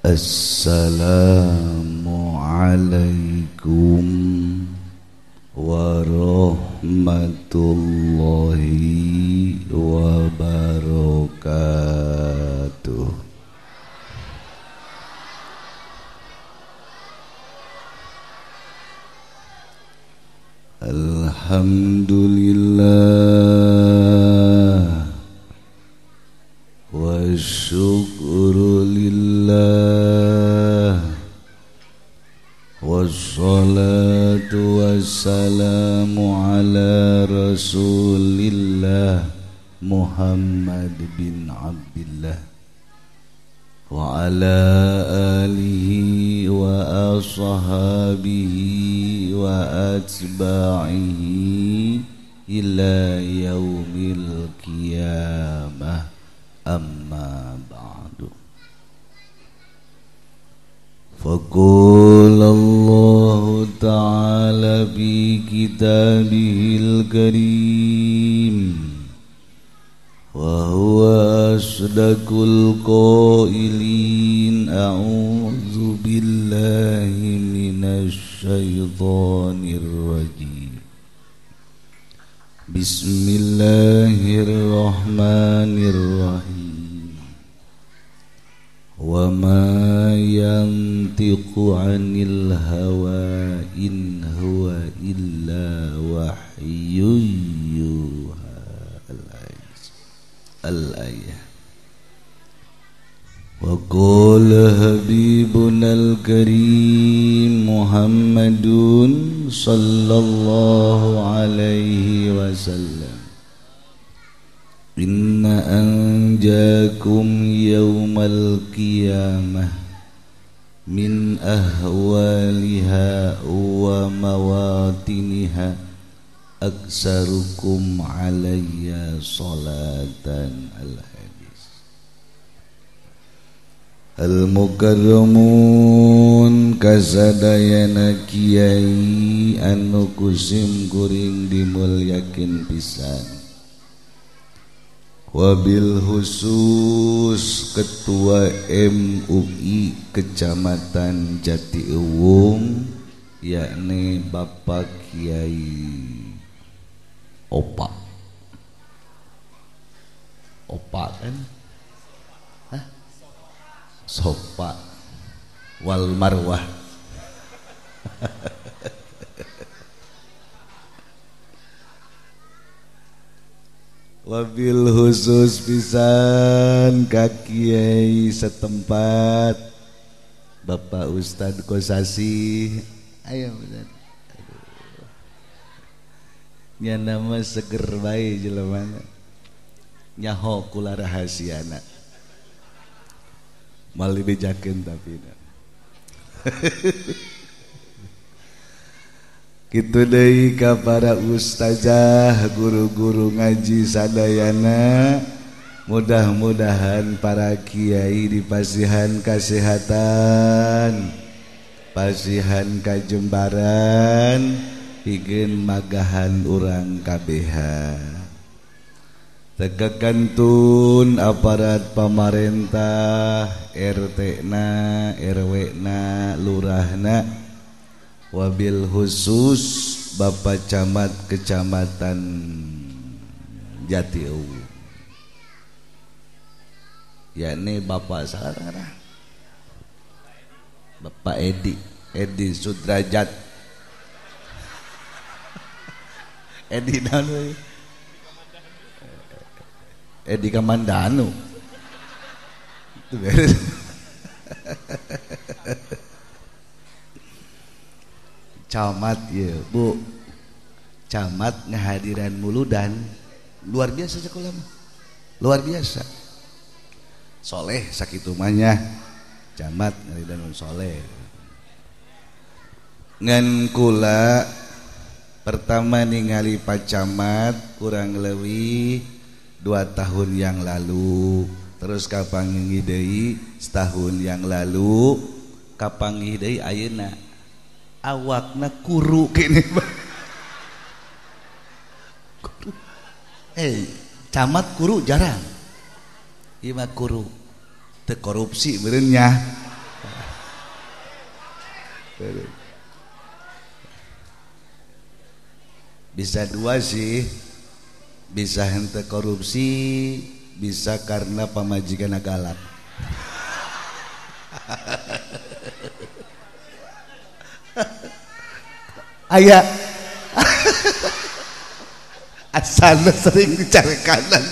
Assalamualaikum warahmatullahi wabarakatuh. Alhamdulillah wa syukrulillah wassalatu wassalamu ala rasulillah Muhammad bin Abdillah wa ala alihi wa ashabihi wa atba'ihi ila yaumil qiyamah, amma ba'du. Faqala Allah ta'ala bi kitabihil karim wa huwa asdaqul qailin, a'udzu billahi minasy syaithanir rajim. Bismillahirrahmanirrahim. Wa ma yantiqu 'anil hawa in huwa illa wahyun yuha. Al-ayah. Wa qala habibuna al-karim Muhammadun sallallahu alaihi wasallam, inna anjakum yawmal qiyamah min ahwaliha wa mawatiniha aksarukum alayya salatan. Al-hadis. Al-mukarramun kasadayana kiai anu kusim kuring dimulyakin pisan, wabil khusus ketua MUI Kecamatan Jatiuwung, yakni Bapak Kiai Opa kan? Hah? Sopa wal marwah. Wabil khusus pisan ka kiai setempat Bapak Ustadz Kosasi. Ayo Ustadz. Nya nama seger bae jelemana nyaho kula rahasiana mali bejakeun tapi kitu deui ka para ustazah guru-guru ngaji sadayana, mudah-mudahan para kiai dipasihan kesehatan, pasihan kajembaran, pikeun magahan urang kabeha. Tegakantun aparat pamarentah, RT-na, RW-na, lurahna, wabil khusus Bapak Camat Kecamatan Jatiuwung, yakni Bapak Sarara, Bapak Edi Sudrajat. Edi Danu, Edi Kamandanu, itu beres. Camat ya Bu, camat ngahadiran muludan luar biasa sekolah mah, luar biasa. Soleh sakitu manya, camat ngahadiran soleh. Ngan kula pertama ningali Pak Camat kurang lebih 2 tahun yang lalu, terus kapanggih deui setahun yang lalu, kapanggih deui ayeuna awakna kuru kene. Kuru. Camat kuru jarang. Ieu mah kuru. Teu korupsi meureun nya. Bisa dua sih, bisa hente korupsi, bisa karena pamajikan galak. Aya asana sering dicari kanan.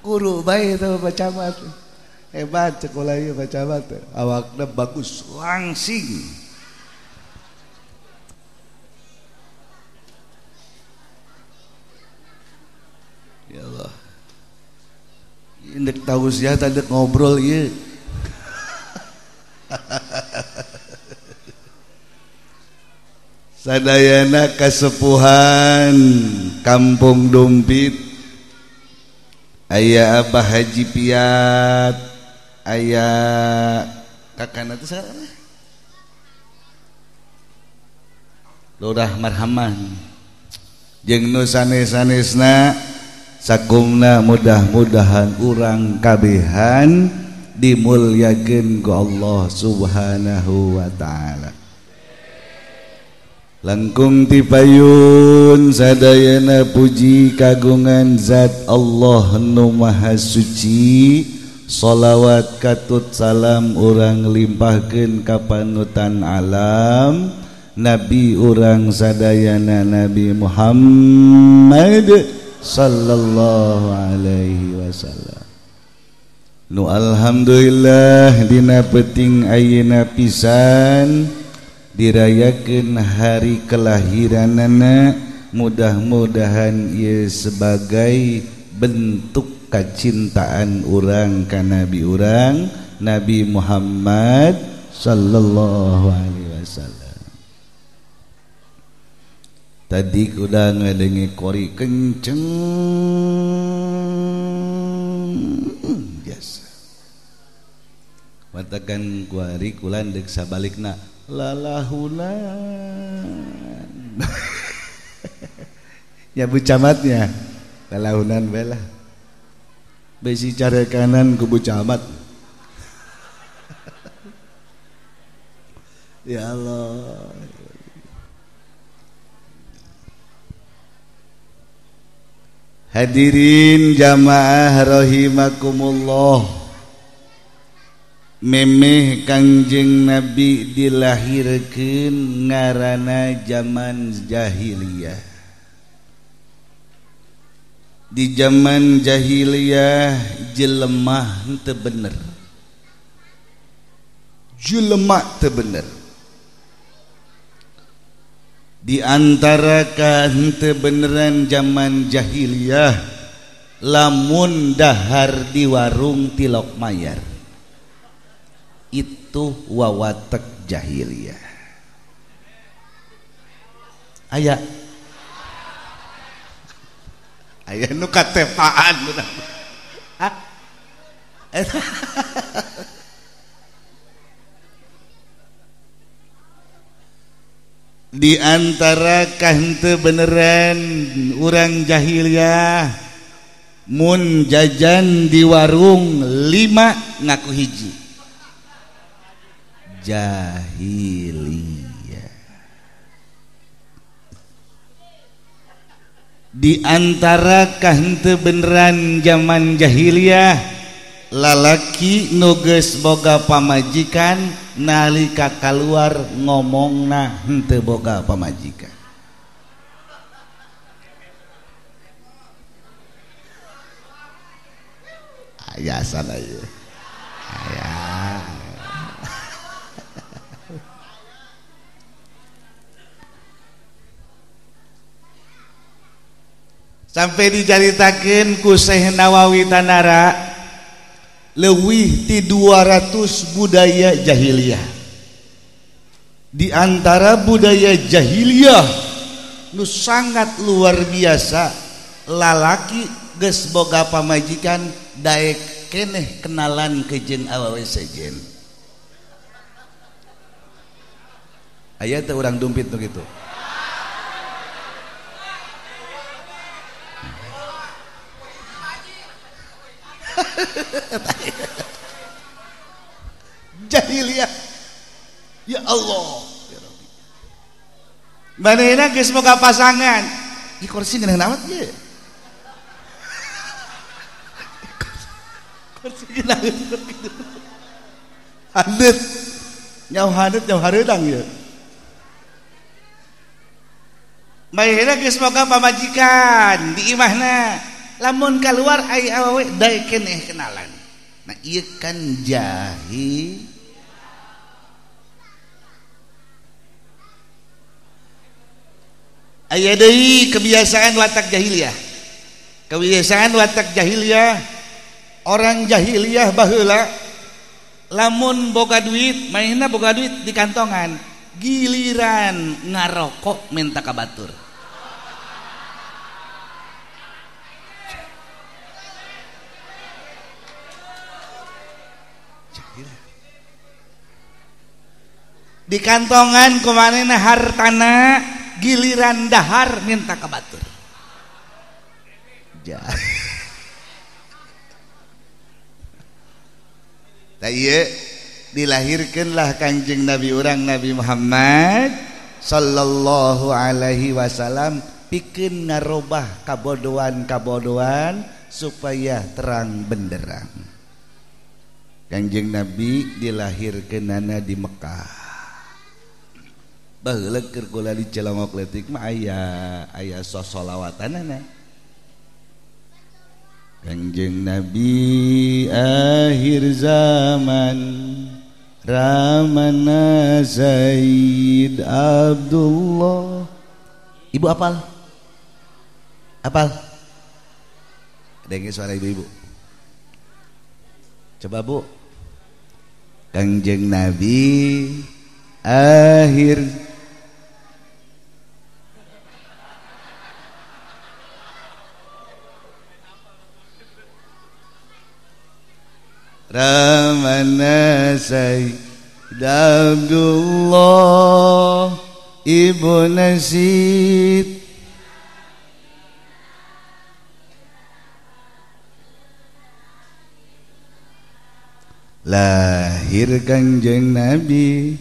Guru baik itu Pak Camat, hebat sekolahnya Pak Camat, awaknya bagus langsing. Ya Allah, indek tahu sih tadi ngobrol ya. Sadayana kasepuhan Kampung Dompit, aya Abah Haji Piat, aya kakana itu sekarang Lurah Marhaman, jeung nu sanes-sanesna sakumna mudah-mudahan urang kabehan dimulyakeun ku Allah Subhanahu wa taala. Langkung tipayun sadayana puji kagungan zat Allah nu maha suci, sholawat katut salam urang limpahkeun ka panutan alam Nabi urang sadayana Nabi Muhammad sallallahu alaihi wasallam. Nu alhamdulillah dina peuting ayeuna pisan dirayakeun hari kelahiranana, mudah-mudahan ieu sebagai bentuk kacintaan urang ka Nabi urang Nabi Muhammad sallallahu alaihi wasallam. Tadi kuda ngadengi kori kenceng biasa. Matakan kuari kulan dek sabalikna lalahunan. Ya Bu Camatnya lalahunan bela. Besi cara kanan ku Bu Camat. Ya Allah. Hadirin jamaah rahimakumullah, memeh Kangjeng Nabi dilahirkeun ngaranna zaman jahiliyah. Di zaman jahiliyah jelemah teu bener, jelema teu bener. Di antara henteu beneran zaman jahiliyah lamun dahar di warung tilok mayar, itu wawatek jahiliyah. Aya nu katepaan. Di antara henteu beneran urang jahiliyah mun jajan di warung 5 ngaku hiji jahiliyah. Di antara henteu beneran zaman jahiliyah lalaki nu geus boga pamajikan nalika kaluar ngomongna henteu boga pamajikan. Aya sana ye. Aya. Sampai dicaritakeun ku Syekh Nawawi Tanara leuwih ti 200 budaya jahiliyah. Di antara budaya jahiliyah nu sangat luar biasa, lalaki geus boga pamajikan daek keneh kenalan ke jeung awewe sejen. Aya teh urang dumpit nu kitu. Jahiliyah. Ya Allah. Ya Rabbi. Manehna geus boga pasangan. Di kursi geunang nawat ge. Kursi geunang gitu. Handeut. Nyau handeut nyau hareudang ya. Manehna geus boga pamajikan di imahna. Lamun keluar ai awewe dae keneh kenalan. Nah ieu kan jahil. Aya deui kebiasaan watak jahiliyah. Kebiasaan watak jahiliyah. Orang jahiliyah baheula lamun boga duit, mainna boga duit di kantongan, giliran ngarokok minta kabatur. Di kantongan kumanehna hartana, giliran dahar minta kabatur. Tah ieu dilahirkanlah Kanjeng Nabi urang Nabi Muhammad sallallahu alaihi wasallam pikeun ngarobah kabodohan supaya terang benderang. Kanjeng Nabi dilahirkeunana di Mekah. Baheula keur kula di Cilongok leutik mah aya sosolawatanana. Kanjeng Nabi akhir zaman Ramana Zaid Abdullah. Ibu apal? Apal? Dengar suara ibu-ibu. Coba Bu. Kanjeng Nabi akhir Ramana Sayyid Abdullah Ibu Nasid lahir Kanjeng Nabi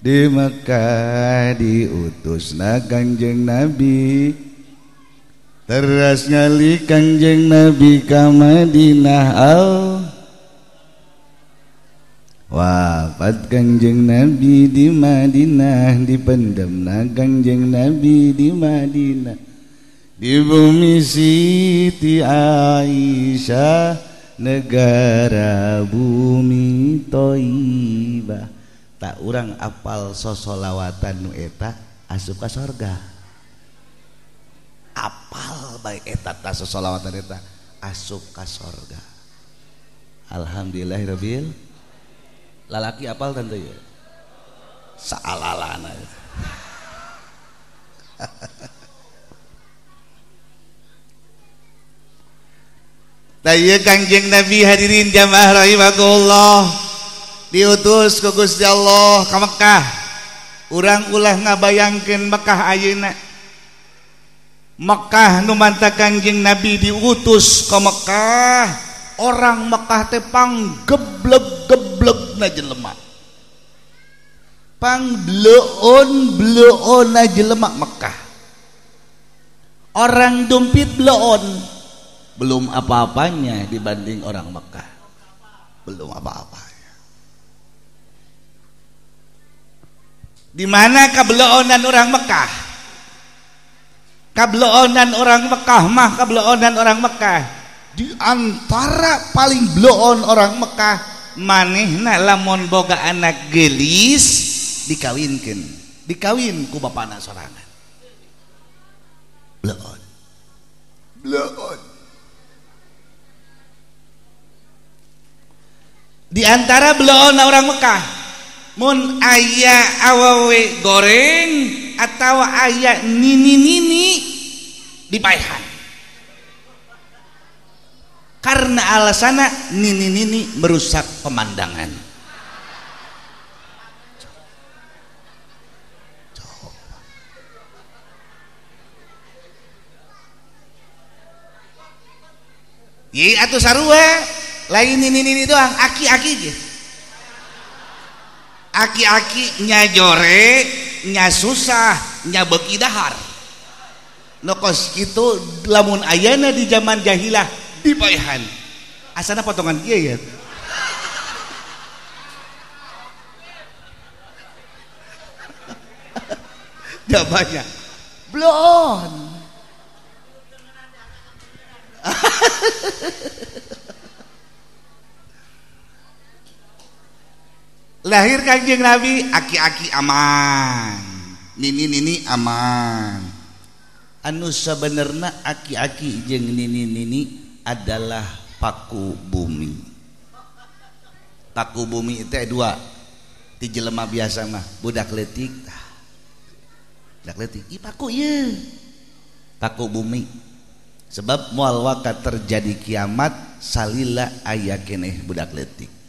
di Mekah, diutusna Kanjeng Nabi teras ngali Kanjeng Nabi ka Madinah wafat Kanjeng Nabi di Madinah, dipendamna Kanjeng Nabi di Madinah, di bumi Siti Aisyah, negara bumi Thaibah. Tak urang apal sosolawatan nu eta asup ka sorga. Apal bae eta ta sosolawatan eta asup ka sorga. Alhamdulillahirabbil. Lalaki apal tante ya? Saalalana. Nah ieu Kanjeng Nabi hadirin jamaah rahimakumullah diutus ku Gusti Allah ka Mekah. Urang ulah ngabayangkeun Mekah ayeuna. Mekah nu manta Kanjeng Nabi diutus ka Mekah, orang Mekah teh panggebleg-geblegna jelema. Pangbleon-bleonna jelema Mekah. Orang dumpit bleon, belum apa-apanya dibanding orang Mekah. Belum apa-apanya. Di mana kableonan orang Mekah? Kableonan orang Mekah mah kableonan orang Mekah. Di antara paling bleon orang Mekah, manehna lamun boga anak geulis dikawinkeun. Dikawin ku bapana sorangan. Bleon. Bleon. Di antara bleon orang Mekah, mun aya awewe goreng atau aya nini-nini dipaehan. Karena alasanna nini-nini merusak pemandangan. Ye atuh sarua lain ini doang aki-aki ge. Aki-aki nya jore nya susah nya beuki dahar. Nokos kitu lamun ayana di zaman jahilah dipaehan. Asana potongan kieu ya. Jawabannya blon. Lahir Kanjeng Nabi aki-aki aman, nini aman. Anu sabenerna aki-aki jeung nini adalah paku bumi. Paku bumi itu dua. Ti jelema biasa mah budak leutik. Budak leutik, "Ih paku ieu." Paku bumi. Sebab moal wakat terjadi kiamat salila aya keneh budak leutik.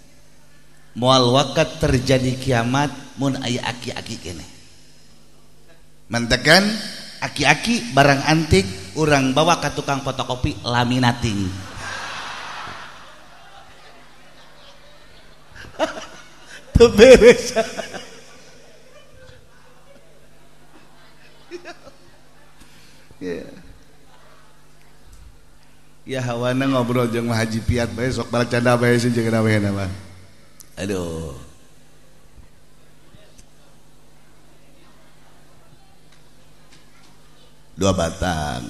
Moal wakat terjadi kiamat mun aya aki-aki keneh. Mentekan aki-aki barang antik urang bawa ka tukang fotokopi laminating. Teu beres. Ya hawana ngobrol jeung Haji Piat bae sok balacanda bae sih jeung raweana mah. Aduh. Dua batang.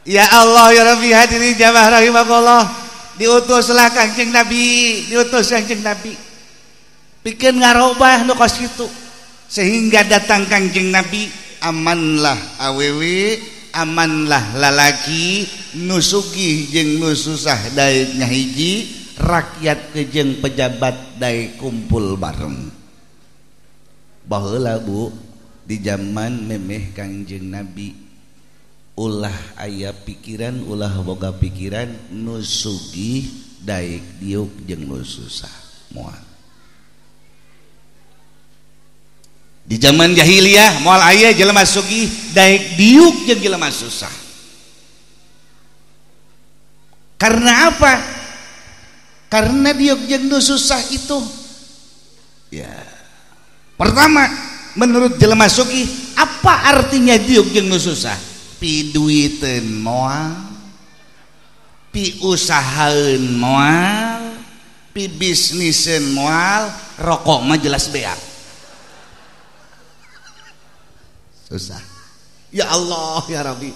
Ya Allah ya Rabbi hadirin jamaah rahimakumullah, diutuslah Kanjeng Nabi, diutus Kanjeng Nabi. Pikeun ngarobah nu kos kitu. Sehingga datang Kanjeng Nabi, amanlah awewe, amanlah lalaki, nusugi jeung nu susah daek nyahiji, rakyat jeung pejabat daek kumpul bareng. Baheula Bu, di zaman memeh Kanjeng Nabi ulah aya pikiran, ulah boga pikiran nusugi daek diuk jeung nu susah moal. Di zaman jahiliyah moal aya jelema sugih daek diuk jeung jelema susah. Karena apa? Karena diuk jeung nu susah itu ya. Pertama, menurut jelema sugih, apa artinya diuk jeung nu susah? Pi duiteun moal, pi usahaeun moal, pi bisniseun moal, rokok mah jelas beak. Susah. Ya Allah ya Rabbi.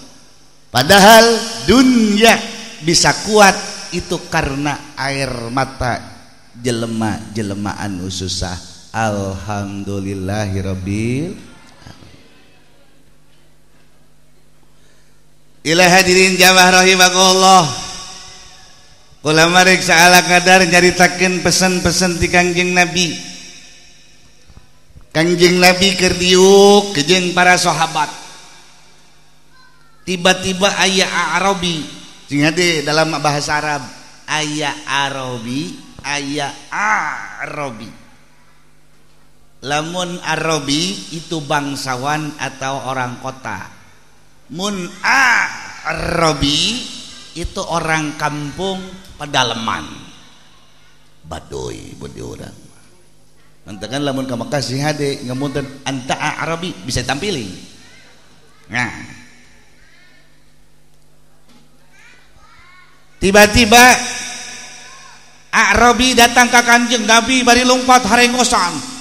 Padahal dunia bisa kuat itu karena air mata jelema-jelema anu susah. Alhamdulillahirabbil. Ila hadirin jamaah rahimakumullah. Kula marek saala kadar nyaritakeun pesan-pesan ti Kanjeng Nabi. Kanjeng Nabi keur diuk jeung para sahabat. Tiba-tiba aya Arabi. Sing hade dalam bahasa Arab aya Arabi, aya Arabi. Lamun Arabi itu bangsawan atau orang kota. Mun Arabi itu orang kampung pedalaman, baduy orang. Nantikan lamun ka Mekah sing hade ngamunten anta Arabi bisa tampilin. Nah, tiba-tiba Arabi datang ke Kanjeng Nabi bari lompat harengosan.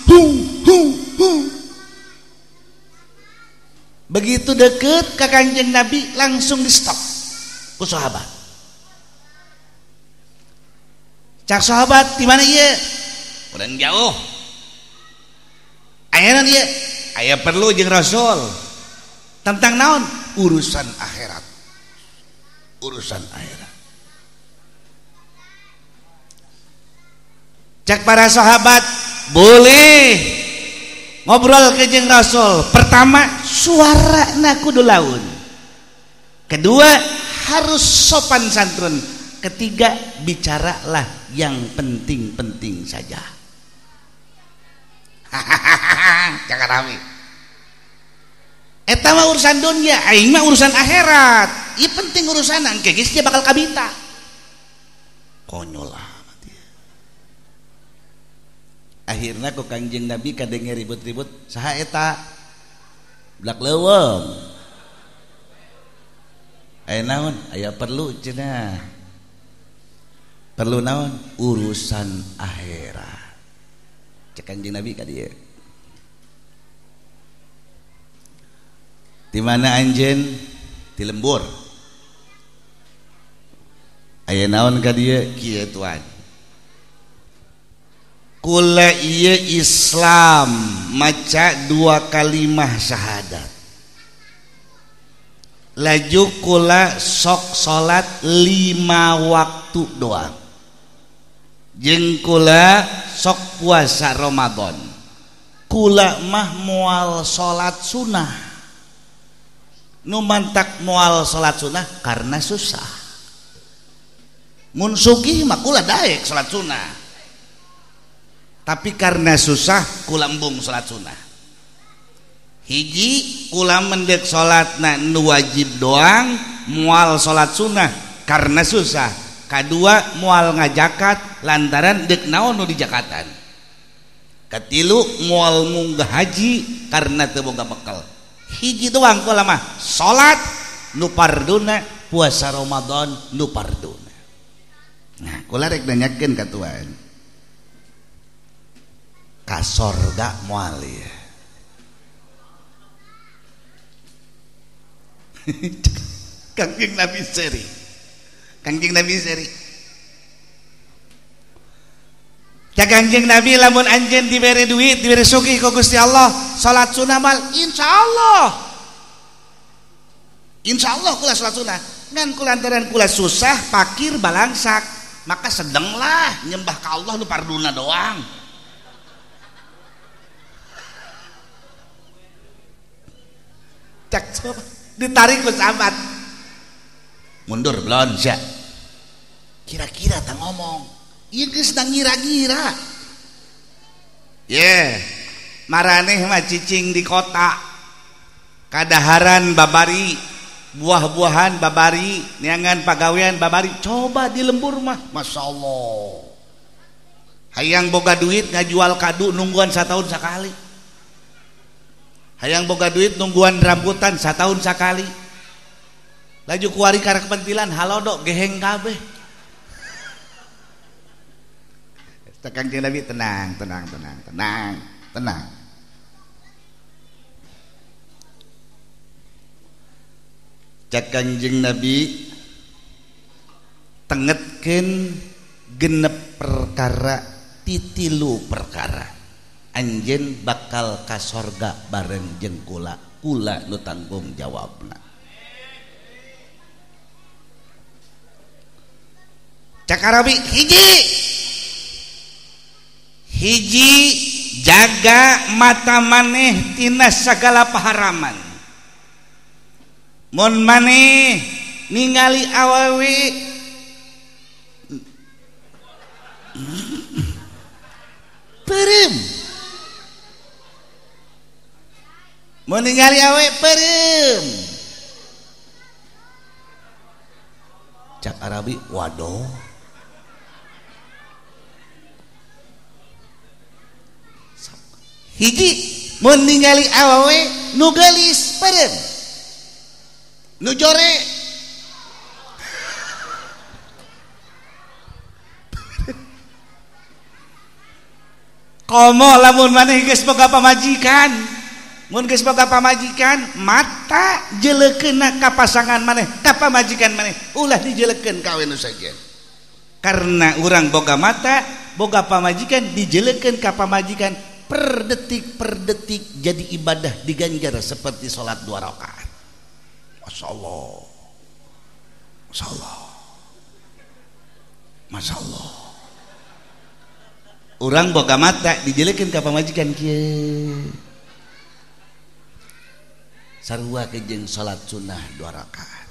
Begitu deket ke Kanjeng Nabi langsung di stop ku sahabat. Cak sahabat di mana ieu? Urang jauh. Ayeuna ieu aya perlu jeung Rasul. Tentang naon? Urusan akhirat. Urusan akhirat. Cak para sahabat, boleh ngobrol ke jeung Rasul. Pertama, suarana kudu laun. Kedua, harus sopan santun. Ketiga, bicaralah yang penting-penting saja. Jangan rame. Eta mah urusan dunia, aing mah urusan akhirat. Ieu penting urusan engke geus dia bakal kabita. Konyol amat ya. Akhirna ku Kangjeng Nabi kadenge ribut-ribut, saha eta? Blak leuweung. Aya naon? Aya perlu cenah. Perlu naon? Urusan akhirat. Cek Kangjeng Nabi ka dieu. Di mana anjeun? Di lembur. Aya naon ka dieu? Kieu tuan. Kula ieu Islam maca 2 kalimah syahadat. Laju kula sok salat 5 waktu doang. Jeung kula sok puasa Ramadan. Kula mah moal salat sunnah. Nu mantak moal salat sunnah karena susah. Mun sugih mah kula daek salat sunnah. Tapi karena susah kula embung salat sunnah. Hiji kula mendek salatna nu wajib doang, moal salat sunnah karena susah. Kadua moal ngajakat lantaran dek naon nu dijakatan. Katilu moal munggah haji karena teu boga bekal. Hiji doang kula mah salat nu parduna, puasa Ramadan nu parduna. Nah, kula rek nanyakeun ka tuan. Ka sorga moal ya. Kangjeng Nabi seri. Kangjeng Nabi seri. Ya Kangjeng Nabi lamun anjeun dibere duit, dibere sugih ku Gusti Allah, salat sunah mal insyaallah. Insyaallah kula salat sunah. Ngan kulantaran kula susah, pakir balangsak, maka sedenglah nyembah ka Allah nu parduna doang. Cak coba ditarik ku sahabat. Mundur belon sia. Kira-kira tak ngomong. Ieu geus ngira-ngira. Maraneh mah cicing di kota. Kadaharan babari, buah-buahan babari, niangan pagawean babari. Coba di lembur mah, masyaallah. Hayang boga duit ngajual kadu nungguan satahun sakali. Hayang boga duit nungguan rambutan satahun sakali. Laju kuari karek pentilan halodo geheng kabeh. Kangjeng Nabi tenang. Cak Kangjeng Nabi tengetkeun genep perkara titilu perkara. Anjeun bakal ka sorga bareng jeung kula nu tanggung jawabna. Cak Arabi hiji jaga mata maneh tina sagala paharaman. Mun maneh ningali awewe peureum. Mun ningali awewe peureum. Cak Arabi waduh. Hiji mun ningali awewe nu geulis peureum. Nu jore komo lamun maneh geus boga pamajikan. Mun geus boga pamajikan, mata jeleukeunna ka pasangan maneh, ka pamajikan maneh, ulah dijeleukeun ka awewe nu sajen. Karena urang boga mata, boga pamajikan dijeleukeun ka pamajikan per detik jadi ibadah diganjar seperti sholat 2 rakaat. Masya Allah. Urang boga mata dijeleukeun ka pamajikan kieu. Sarua jeung salat sunnah 2 rakaat.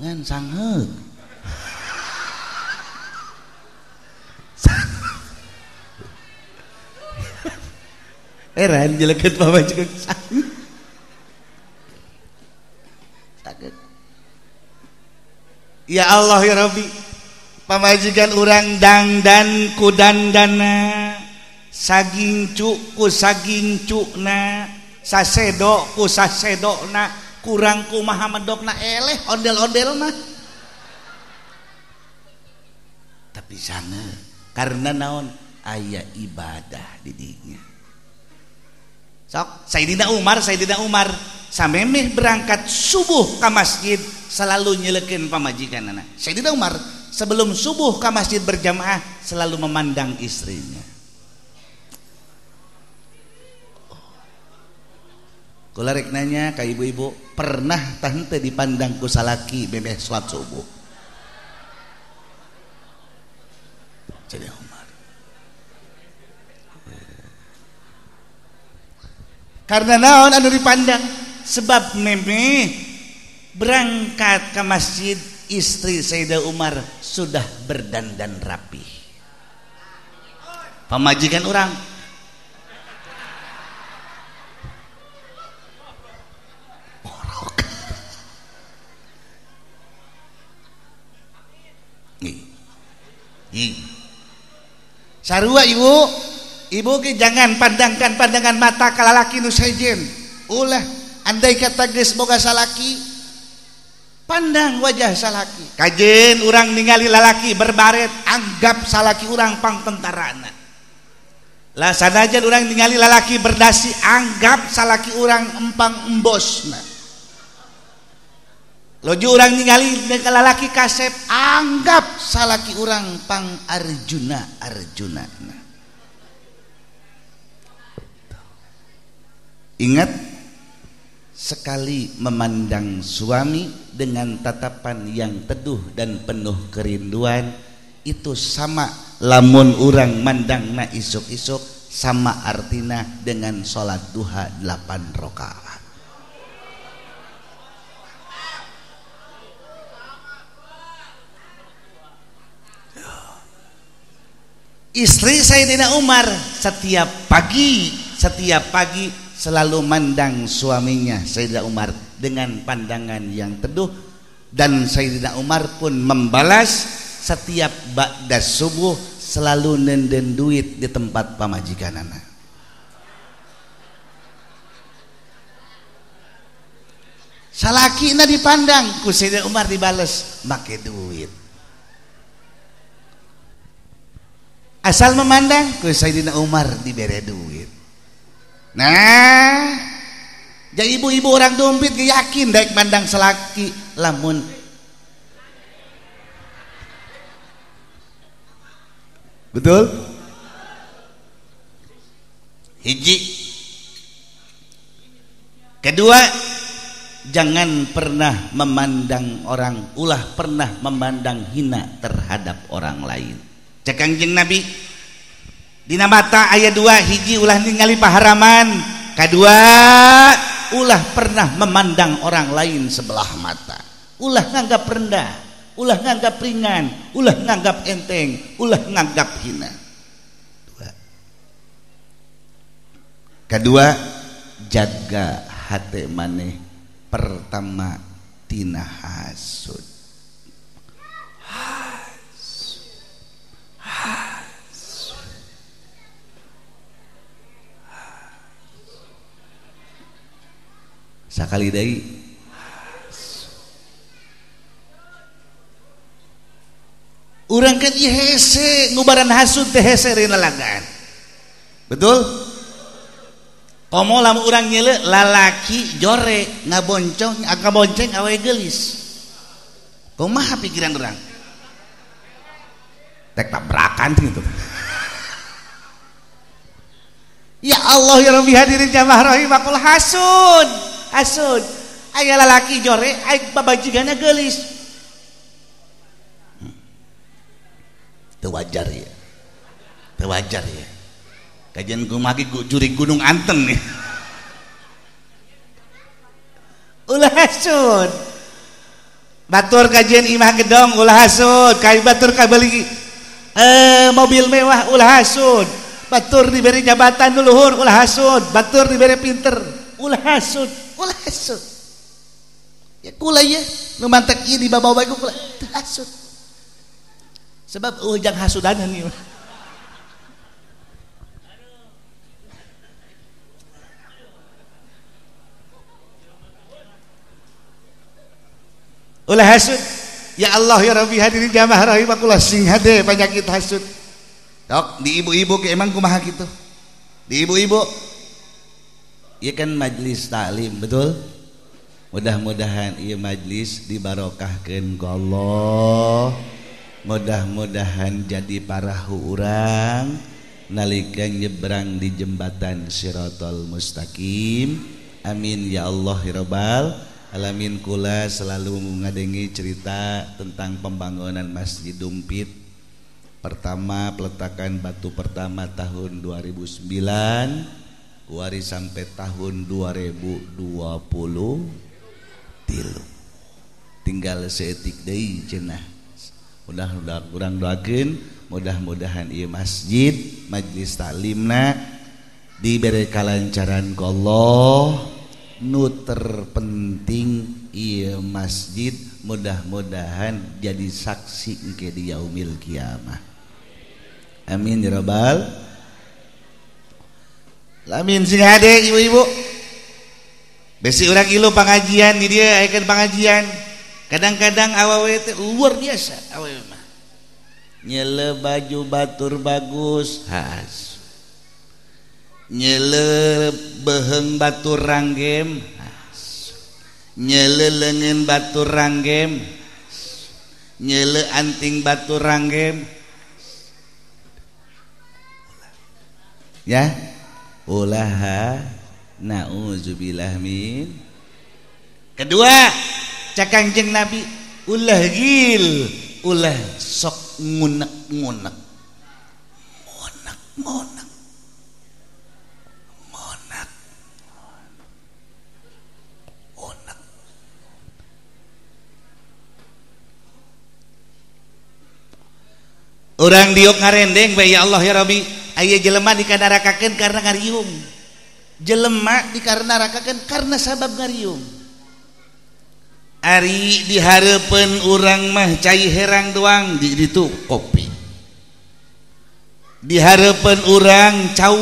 Ngan sangheug. Heran jeleukeun pamajikan sangheug. Ya Allah ya Rabbi, pamajikan urang dangdan ku dandana, saging cu ku saging cukna, sasedo ku sasedona, kurang ku maha medokna, eleh ondel-ondelna. Tapi sana karena naon aya ibadah di dinya. Sok Sayyidina Umar samemeh berangkat subuh ke masjid selalu nyelekeun pamajikanana. Sayyidina Umar sebelum subuh ke masjid berjamaah selalu memandang istrinya. Kula rek nanya ka ibu-ibu, pernah tah henteu dipandang ku salaki bebeh salat subuh? Sayyidina Umar. Karena naon anu dipandang? Sebab meme berangkat ke masjid, istri Sayyidina Umar sudah berdandan rapi. Pamajikan orang borok. Sarua ibu ke jangan pandangkan pandangan mata ka lalaki nu sejen. Ulah andai kata geus boga salaki, pandang wajah salaki. Kajen urang ningali lalaki berbaret, anggap salaki urang pangtentarana. Lah sanajan urang ningali lalaki berdasi, anggap salaki urang empang embosna. Loju urang ningali lalaki kasep, anggap salaki urang pang arjuna. Ingat, sekali memandang suami dengan tatapan yang teduh dan penuh kerinduan itu sama lamun urang mandangna isuk-isuk, sama artina dengan sholat duha 8 rakaat. Istri Sayyidina Umar setiap pagi selalu mandang suaminya Sayyidina Umar dengan pandangan yang teduh, dan Sayyidina Umar pun membalas setiap ba'da subuh selalu nenden duit di tempat pamajikanana. Salakina dipandang ku Sayyidina Umar dibales make duit. Asal memandang ku Sayyidina Umar dibere duit. Nah, jadi ibu-ibu orang dompet yakin daek mandang selaki lamun betul? Hiji. Kedua, jangan pernah memandang orang, ulah pernah memandang hina terhadap orang lain. Cek Kangjeng Nabi dina mata ayat 2, hiji ulah ningali paharaman, kedua ulah pernah memandang orang lain sebelah mata, ulah nganggap rendah, ulah nganggap ringan, ulah nganggap enteng, ulah nganggap hina. Kedua, jaga hati maneh pertama tina hasud. Sakali deui urang kan ieu hese ngubaran hasud teh hese rina lagaan. Betul? Komo lamun urang nyeuleuh lalaki jore ngabonceng awewe geulis. Kumaha pikiran urang? Tek tabrakan gitu. Ya Allah ya Rabbi, hadirin jamaah rahimahullah, hasud. Aya lalaki jore, aya babajigana geulis. Teu wajar ya. Kajian kumagi juri Gunung Anteng nih. Ulah hasud. Batur kajian imah gedong ulah hasud, kai batur kabeli mobil mewah ulah hasud. Batur diberi jabatan luhur ulah hasud, batur diberi pinter ulah hasud. ya kula ya nu mantek ieu di babawa ieu kula teu hasud sebab ujang hasudanan ieu ulah hasud ya Allah ya Rabbi hadirin jamaah rahimakumullah sing hade penyakit hasud dok di ibu-ibu ke emang kumaha gitu di ibu-ibu ieu kan majlis taklim betul mudah-mudahan ieu majlis dibarokahkeun ku Allah mudah-mudahan jadi parahu urang nalika nyebrang di jembatan Shiratal Mustaqim amin ya Allah ya Rabbal alamin. Kula selalu ngadengi cerita tentang pembangunan Masjid Dumpit. Pertama peletakan batu pertama tahun 2009 kuari sampai tahun 2020 tinggal seetik deui cenah. Mudah-mudahan urang doakeun mudah-mudahan ieu masjid majlis taklimna diberi kalancaran ku Allah. Nu terpenting ieu masjid mudah-mudahan jadi saksi engke di yaumil kiamah. Amin ya rabbal alamin. Sing hade ibu-ibu besi urang ilu pangajian di dieu ayekeun pangajian kadang-kadang awewe teh luar biasa awewe mah nyele baju batur bagus has nyele beheng batur ranggem nyele leungeun batur ranggem nyele anting batur ranggem ya ulaha nauzubillah min. Kedua cak Kangjeng Nabi ulah gil ulah sok ngunek-ngunek monak orang diuk ngarendeng bae ya Allah ya Rabbi aya jelema dikadarakakeun karena ngariung jelema dikadarakakeun karena sabab ngariung ari dihareupeun urang mah cai herang doang di ditu kopi dihareupeun urang cau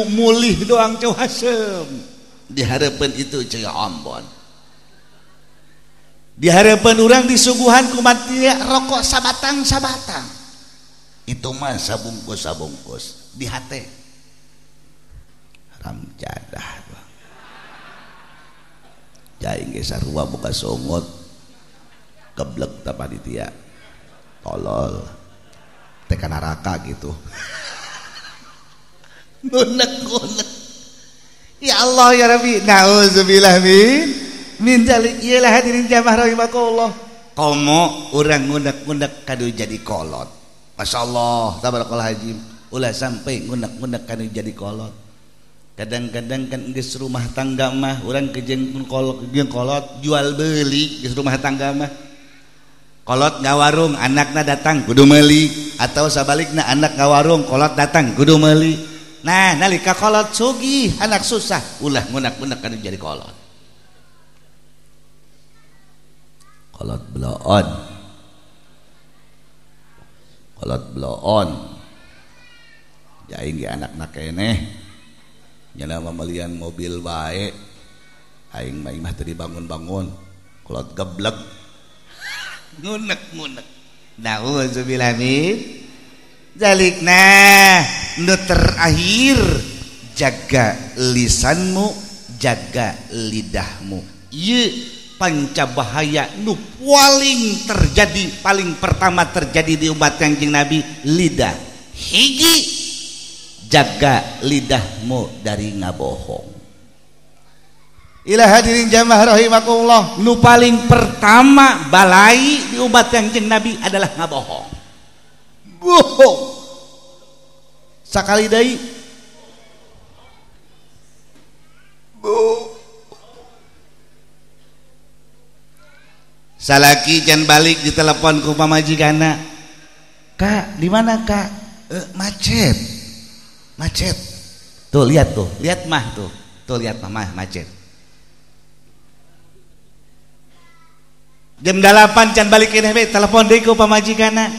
mulih doang cau hasem dihareupeun itu cai Ambon dihareupeun urang disuguhan kumat rokok sabatang itu mah sabungkus di hate haram jadah jaing ge sarua boga songot geblek ta panitia tolol teh ka neraka gitu ngunek-ngunek ya Allah ya Rabbi nauzubillah min zalik. Iyalah hadirin jamaah rahimakumullah komo urang ngunek-ngunek kadu jadi kolot. Masya Allah, tabarakallah hajim. Ulah sampai ngunek-ngunek kan jadi kolot. Kadang-kadang kan geus rumah tangga mah urang kejeng kolot jual beli geus rumah tangga mah. Kolot ngawarung anakna datang kudu meuli atau sabalikna anak ngawarung kolot datang kudu meuli. Nah, nalika kolot sugih anak susah ulah ngunek-ngunek kan jadi kolot. Kolot bloon. Kolot bloon jaing ge anakna keneh nyana mamalian mobil bae aing mah teu dibangun-bangun kolot geblek ngunek-ngunek nauzubillah min zalikna. Nu terakhir jaga lisanmu jaga lidahmu ieu panca bahaya nu paling pertama terjadi di umat Kangjeng Nabi lidah. Hiji jaga lidahmu dari ngabohong. Ila hadirin jamaah rahimakumullah nu paling pertama balai di umat Kangjeng Nabi adalah ngabohong. Bohong sakali deui salaki can balik ditelepon ku pamajikanna, kak di mana kak? Macet tuh lihat mah macet Jam 8 can balik keneh we telepon deui ku pamajikanna.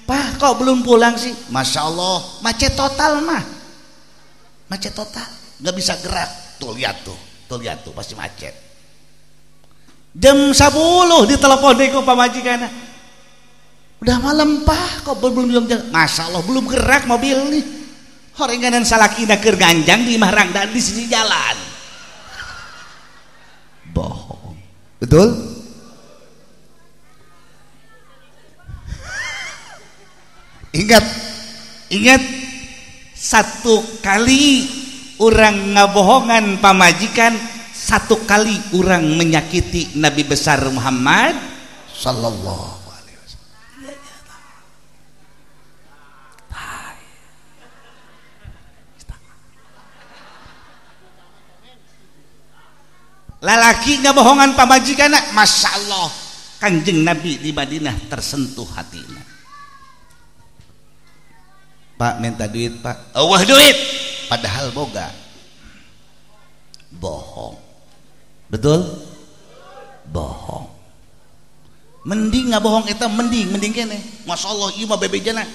Pak, kok belum pulang sih? Masya Allah, macet total mah. Macet total, nggak bisa gerak. Tuh lihat tuh pasti macet. Jam 10 ditelepon deui ku pamajikanna. Udah malam Pak, kok belum jalan? Masya Allah, belum gerak mobil nih. Horenganan salakina keur ganjang di Marang dan di sisi jalan. Bohong. Betul? Ingat satu kali orang ngabohongan pamajikan, satu kali orang menyakiti Nabi besar Muhammad sallallahu alaihi wasallam. Lalaki ngabohongan pamajikan, Masya Allah, Kanjeng Nabi di Madinah tersentuh hatinya. Pak minta duit Pak, wah duit, padahal boga. Bohong. Betul? Bohong. Mending nggak bohong itu mending kene. Masya Allah, iya mah bebejana.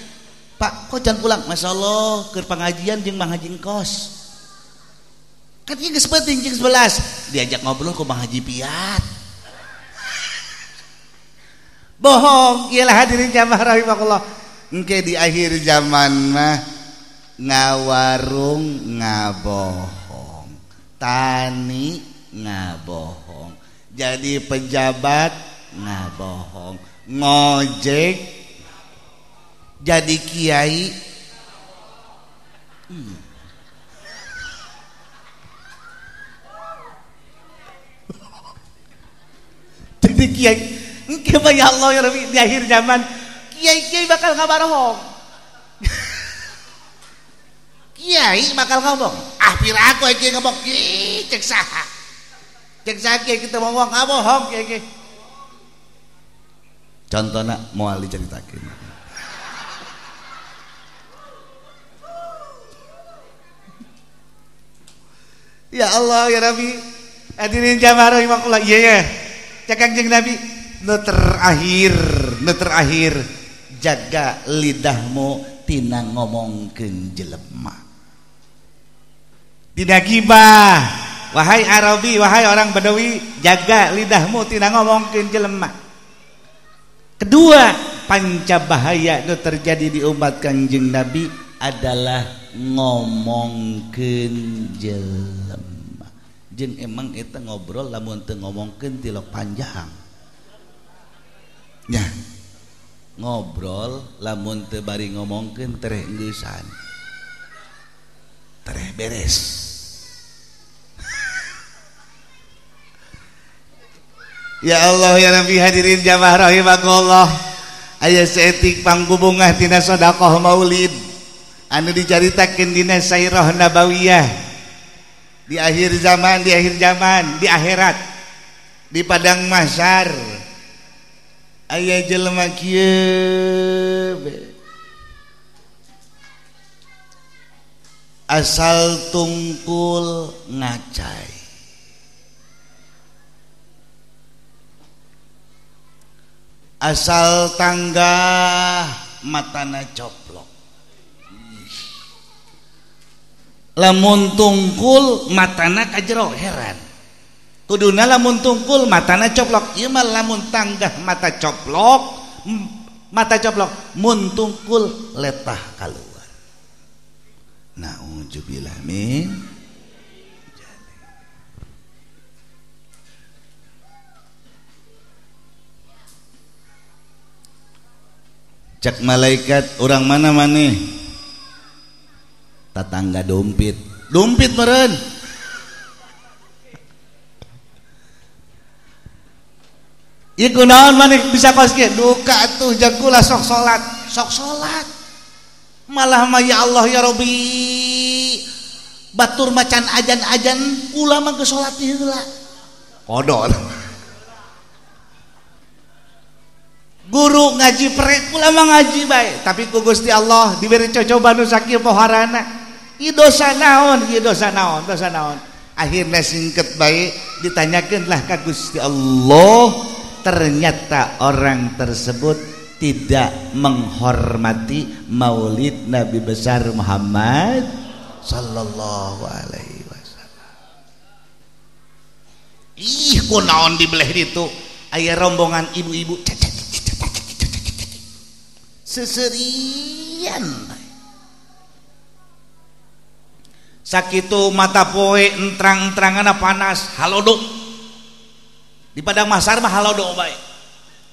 Pak, kok jangan pulang? Masya Allah, ke pengajian jeung Mang Haji kos. Kan ieu geus penting jeung 11. Diajak ngobrol ku Mang Haji Piat. Bohong, ialah hadirin jamaah rahimakumullah. Engke di akhir zaman mah ngawarung ngabohong, tani ngabohong, jadi pejabat ngabohong, ngojek jadi kiai jadi kiai. Engke ya Allah ya Rabbi, di akhir zaman kiai bakal ngabarohong. Kiai bakal ngomong, pira aku kiai ngomong, cek saha kiai kita ngomong ngabohong kiai. Contohnya moal diceritakeun. Ya Allah ya Rabbi, hadirin jamaah rahimakumullah. Iya cek Kanjeng Nabi, nu terakhir jaga lidahmu tina ngomongkeun jelema. Tidak gibah, wahai Arabi, wahai orang Badawi, jaga lidahmu tina ngomongkeun jelema. Kedua, panca bahaya nu terjadi di umat Kanjeng Nabi adalah ngomongkeun jelema. Jeung emang eta ngobrol lamun teu ngomongkeun tilok panjang. Ya. Ngobrol lamun teu bari ngomongkeun tereh engeusan. Tereh beres. Ya Allah ya Rabbi, hadirin jamaah rahimakumullah. Aya saeutik panggubungah tina sedekah maulid anu dicaritakeun dina Sairah Nabawiyah. Di akhir zaman, di akhirat, di padang mahsyar aya jelema kieu asal tungkul ngacai, asal tangga matana coplok. Lamun tungkul matana kajero, heran. Kuduna lamun tungkul matana coplok. Ieu mah lamun tanggah mata coplok, mun tungkul letah kaluar. Nauzubillah min. Cek malaikat, orang mana maneh? Tatangga dompit meren. Iku naon maneh bisa kos ge? Duka tuh jagula sok salat. Malah mah ya Allah ya Rabbi, batur macan ajan kula mah geus salat heula. Kodol. Guru ngaji prek kula mah ngaji bae, tapi ku Gusti Allah diberi cobaan nu sakieu poharana. Ieu dosa naon? Akhirna singket bae ditanyakeun lah ka Gusti Allah, ternyata orang tersebut tidak menghormati maulid Nabi besar Muhammad sallallahu alaihi wasallam. Ih, kunaon dibelah itu aya rombongan ibu-ibu seserian sakitu mata poe entrang-entrangana panas halodo di padang masar mah halodo bae.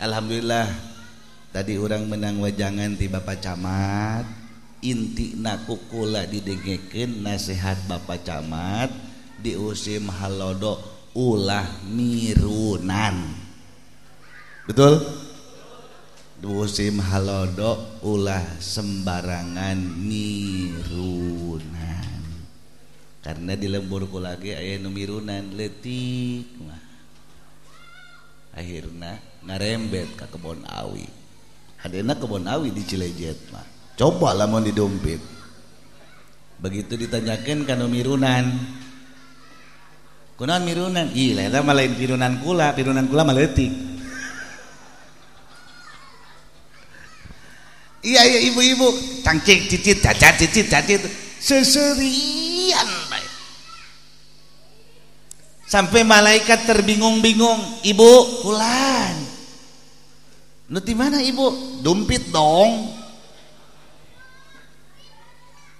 Alhamdulillah tadi orang menang wajangan ti Bapak Camat, inti kukula didengekeun nasihat Bapak Camat diusim halodo ulah mirunan. Betul? Diusim halodo ulah sembarangan mirunan. Karena di lembur kula ge aya nu mirunan leutik mah. Akhirna ngarembet ka kebon awi. Hadena kebon awi di Cilejet mah. Coba lamun didompet. Begitu ditanyakeun kana mirunan. Kunaon mirunan? Ih, eta mah lain pirunan kula mah leutik. Iya ibu-ibu, cangcik cicit cacat seserian bae. Sampai malaikat terbingung-bingung, "Ibu, kulan. Nu di mana Ibu?" "Dumpit dong."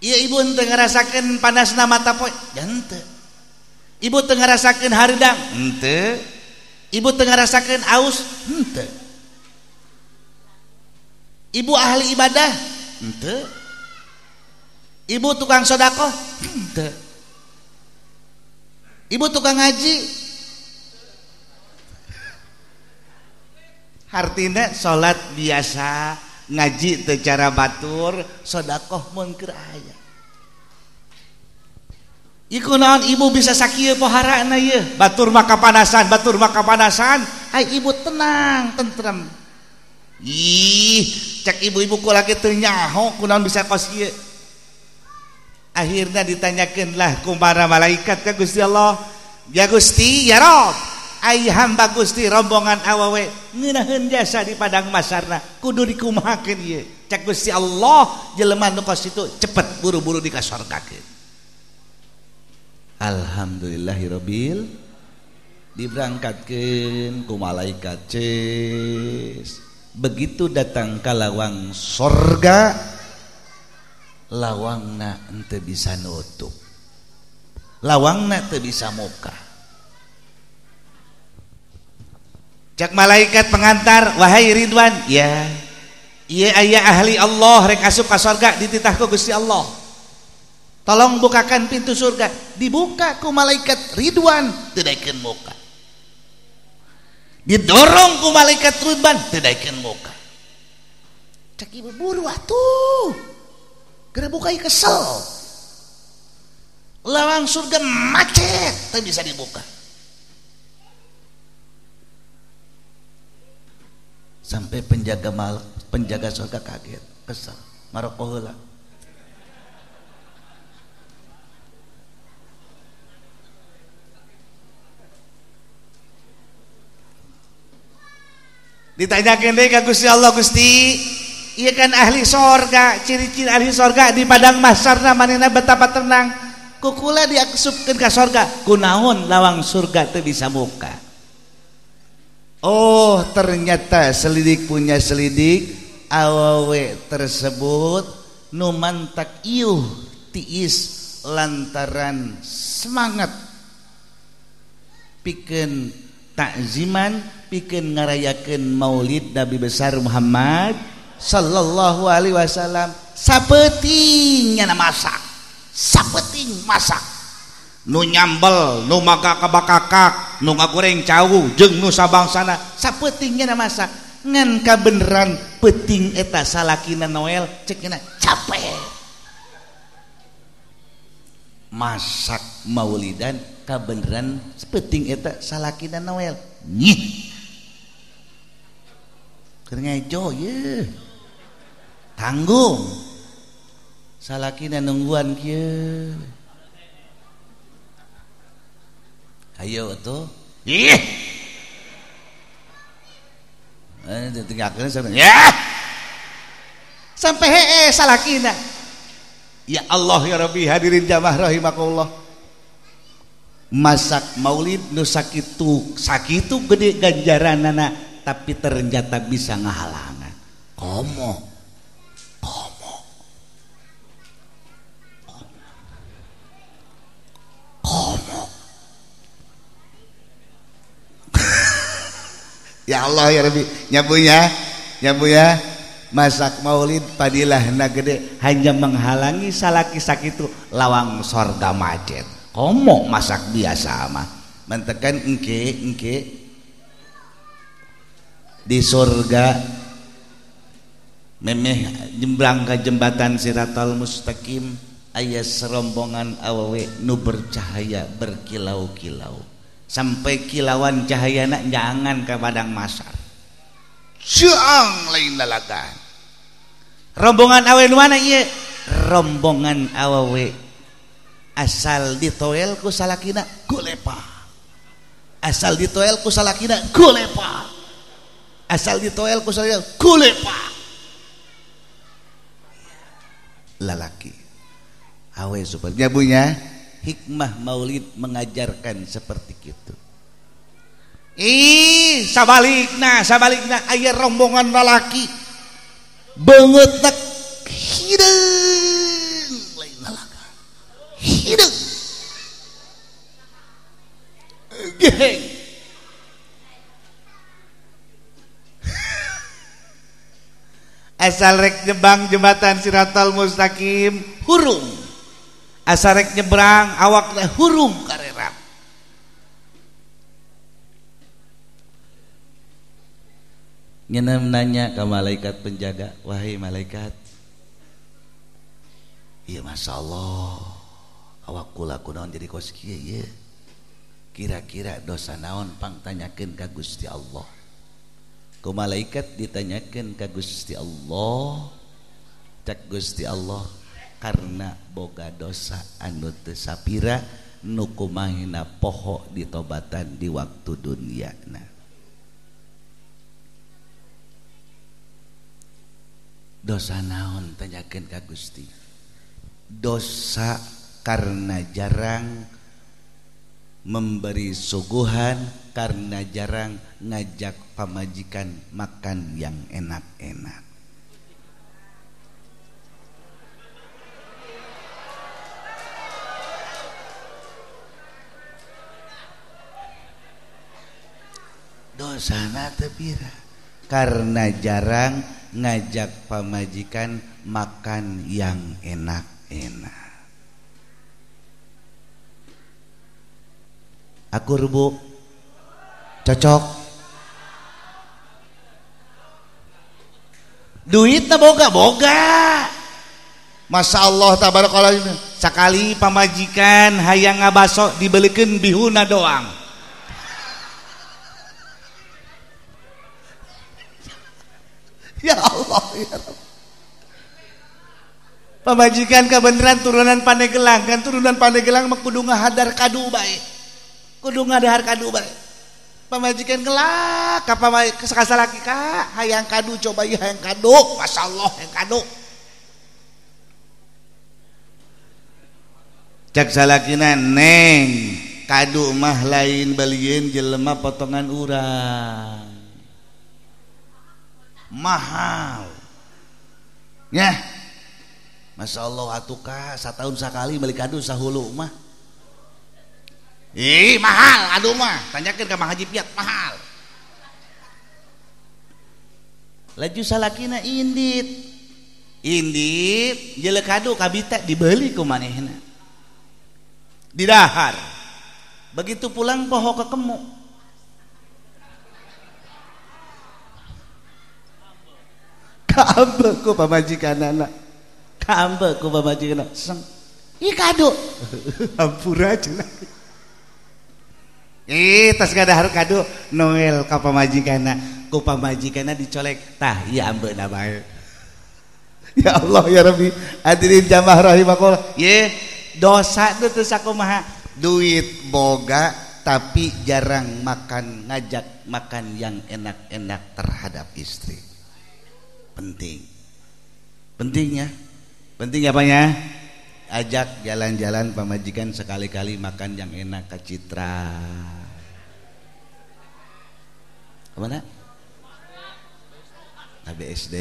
"Iya Ibu henteu ngarasakeun panasna mata poe?" "Henteu." "Ibu teu ngarasakeun hareudang?" "Henteu." "Ibu teu ngarasakeun aus?" "Henteu." "Ibu ahli ibadah?" "Henteu." "Ibu tukang sedekah?" "Henteu." "Ibu tukang ngaji?" Artina salat biasa, ngaji teu cara batur, sedekah mun keur aya. Iku naon Ibu bisa sakieu poharana ieu? Batur mah kapanasan. Hai Ibu tenang, tentrem. Ih, cek ibu-ibu kula ge teu nyaho kunaon bisa kos ieu. Akhirnya ditanyakeun lah ku para malaikat ka Gusti Allah, "Ya Gusti, ya Rob, ai hamba Gusti rombongan awewe ngeunaheun jasa di padang masarna, kudu dikumahakeun ieu." Cek Gusti Allah, jelema nu kos itu cepet buru-buru dikasorgakeun. Alhamdulillahirabbil diberangkatkeun ku malaikat ces. Begitu datang ka lawang sorga, lawangna henteu bisa nutup, lawangna teu bisa muka. Cak malaikat pengantar, "Wahai Ridwan." "Ya, ieu aya ahli Allah rek asup ka sorga dititah ku Gusti Allah. Tolong bukakan pintu surga." Dibuka ku malaikat Ridwan, teu daekeun muka. Didorong ku malaikat Ridwan, teu daekeun muka. Cak ibu buru atuh. Geura buka ieu kesel. Lawang surga macet, teu bisa dibuka. Sampai penjaga surga kaget, kesel, maroko heula. Ditanyakeun deui ka Gusti Allah, "Gusti, ieu kan ahli sorga, ciri-ciri ahli sorga di padang mahsyarna manehna betapa tenang. Kukula diaksupkeun ka sorga, kunaon lawang surga teu bisa buka?" Oh, ternyata selidik punya selidik, awewe tersebut nu mantak ieuh tiis lantaran semangat pikeun takziman, pikeun ngarayakeun maulid Nabi besar Muhammad sallallahu alaihi wasallam. Sapeting nya masak, sapeting masak. Nu nyambel, nu makakabakakak, nu ngagoreng cau, jeung nu sabangsana, sapetingnya masak. Ngan kabeneran peting eta salakina Noel, cekna capek. Masak maulidan kabeneran peting eta salakina Noel. Nyih. Keur ngejo ye. Tanggung. Salakina nungguan kieu. Ayo tuh. Ih. tinggalkeun ya sampai salakina. Ya Allah ya Rabbi, hadirin jamaah rahimakumullah, masak maulid nu sakitu gede ganjaranana tapi ternyata bisa ngahalangan. Komo ya Allah ya Rabbi, nyabu ya masak maulid padilahna gede hanya menghalangi salaki sakitu lawang sorga macet. Komo masak biasa mah mentekan engke di surga memeh jembrang ka jembatan Siratal Mustaqim aya serombongan awewe nu bercahaya berkilau-kilau sampai kilauan cahayana jangan ka padang masar ceang lain lalagan. Rombongan awewe nu mana ieu? Rombongan awewe asal ditoel ku salakina golepa, asal ditoel ku salakina golepa, asal ditoel ku salakina golepa. Lalaki awe supaya punya hikmah maulid mengajarkan seperti itu. Sabalikna aya rombongan lalaki beungeut nak hideung lain lalaka hideung geheng asal rek nyebang jembatan Siratal Mustaqim hurung, asal rek nyebrang awakna hurung karerap. Ngeunam nanya ke malaikat penjaga, wahai malaikat, iya masya Allah awak kula kunaon jadi kos kieu ieu, kira-kira dosa naon pang tanyakeun ka Gusti Allah. Ku malaikat ditanyakeun ka Gusti Allah, cak Gusti Allah, karena boga dosa anu teu sapira nu kumahina poho ditobatan di waktu duniana. Dosa naon tanyakeun ka Gusti? Dosa karena jarang memberi suguhan, karena jarang ngajak pamajikan makan yang enak-enak. Dosana teu pira karena jarang ngajak pamajikan makan yang enak-enak. Akur bu, cocok. Duitnya boga. Masya Allah tabarakallah. Sakali pamajikan hayang ngabaso dibelikeun bihuna doang. Ya Allah ya Rabb. Pamajikan kebenaran turunan Pandeglang, kan turunan Pandeglang mah kudu ngahadar kadu bae. Kudu ngadahar kadu bae. Pamajikan gelak ka kasalaki ka hayang kadu coba ieu hayang kadu, masyaallah hayang kadu. Cak salakina neng kadu mah lain balieun jelema potongan urang. Mahal ya, masya Allah atuka satahun sakali beli kado sahulu mah mahal aduh mah tanyakan ke Mang Haji Piat mahal. Laju salakina indit jelek kado kabita dibeli ku manehna didahar begitu pulang poho kekemu kaambe ku pamajikanana seng ieu kado hampura cenah tas ngadahar kado Noel ka pamajikanna ku pamajikanna dicolek tah ieu ambeuna bae. Ya Allah ya Rabbi, hadirin jamaah rahimakumullah, ye dosa teu sakumaha duit boga tapi jarang makan, ngajak makan yang enak-enak terhadap istri. Penting. Pentingnya. Penting apanya? Ajak jalan-jalan pamajikan, sekali-kali makan yang enak ke Citra. Kemana? Ke BSD.